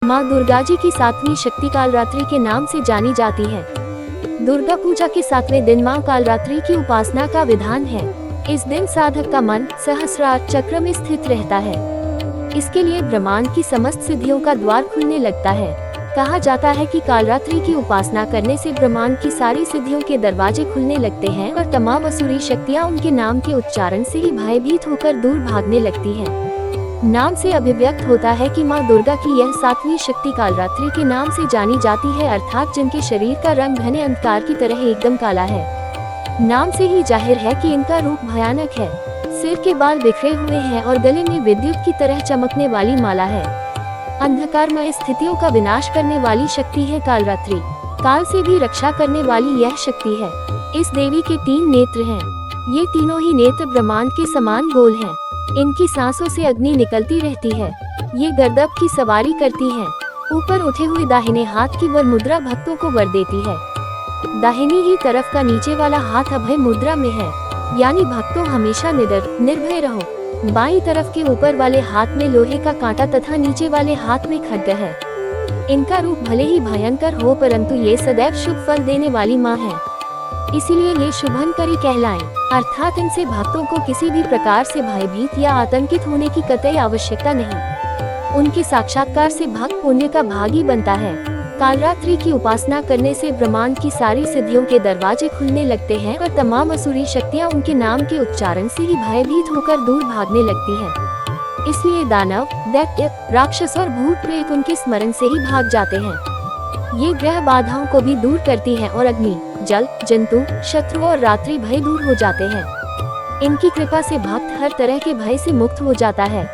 माँ दुर्गा जी की सातवीं शक्ति कालरात्रि के नाम से जानी जाती है। दुर्गा पूजा के 7वें दिन माँ कालरात्रि की उपासना का विधान है। इस दिन साधक का मन सहस्रार चक्र में स्थित रहता है। इसके लिए ब्रह्मांड की समस्त सिद्धियों का द्वार खुलने लगता है। कहा जाता है कि कालरात्रि की उपासना करने से ब्रह्मांड की सारी सिद्धियों के दरवाजे खुलने लगते हैं और तमाम असुरी शक्तियाँ उनके नाम के उच्चारण से ही भयभीत होकर दूर भागने लगती हैं। नाम से अभिव्यक्त होता है कि माँ दुर्गा की यह सातवीं शक्ति कालरात्रि के नाम से जानी जाती है, अर्थात जिनके शरीर का रंग घने अंधकार की तरह एकदम काला है। नाम से ही जाहिर है कि इनका रूप भयानक है। सिर के बाल बिखरे हुए हैं और गले में विद्युत की तरह चमकने वाली माला है। अंधकारमय स्थितियों का विनाश करने वाली शक्ति है कालरात्रि। काल से भी रक्षा करने वाली यह शक्ति है। इस देवी के 3 नेत्र हैं। ये तीनों ही नेत्र ब्रह्मांड के समान गोल हैं। इनकी सांसों से अग्नि निकलती रहती है। ये गर्दभ की सवारी करती हैं। ऊपर उठे हुए दाहिने हाथ की वर मुद्रा भक्तों को वर देती है। दाहिनी ही तरफ का नीचे वाला हाथ अभय मुद्रा में है, यानी भक्तों हमेशा निर्भय रहो। बाईं तरफ के ऊपर वाले हाथ में लोहे का कांटा तथा नीचे वाले हाथ में खड्ग है। इनका रूप भले ही भयंकर हो, परंतु ये सदैव शुभ फल देने वाली माँ है, इसीलिए ये शुभंकरी कहलाएं। अर्थात इनसे भक्तों को किसी भी प्रकार से भयभीत या आतंकित होने की कतई आवश्यकता नहीं। उनके साक्षात्कार से भक्त पुण्य का भागी बनता है। कालरात्रि की उपासना करने से ब्रह्मांड की सारी सिद्धियों के दरवाजे खुलने लगते हैं और तमाम असुरी शक्तियाँ उनके नाम के उच्चारण से ही भयभीत होकर दूर भागने लगती हैं। इसलिए दानव, दैत्य, राक्षस और भूत प्रेत उनके स्मरण से ही भाग जाते हैं। ये ग्रह बाधाओं को भी दूर करती हैं और अग्नि, जल, जंतु, शत्रु और रात्रि भय दूर हो जाते हैं। इनकी कृपा से भक्त हर तरह के भय से मुक्त हो जाता है।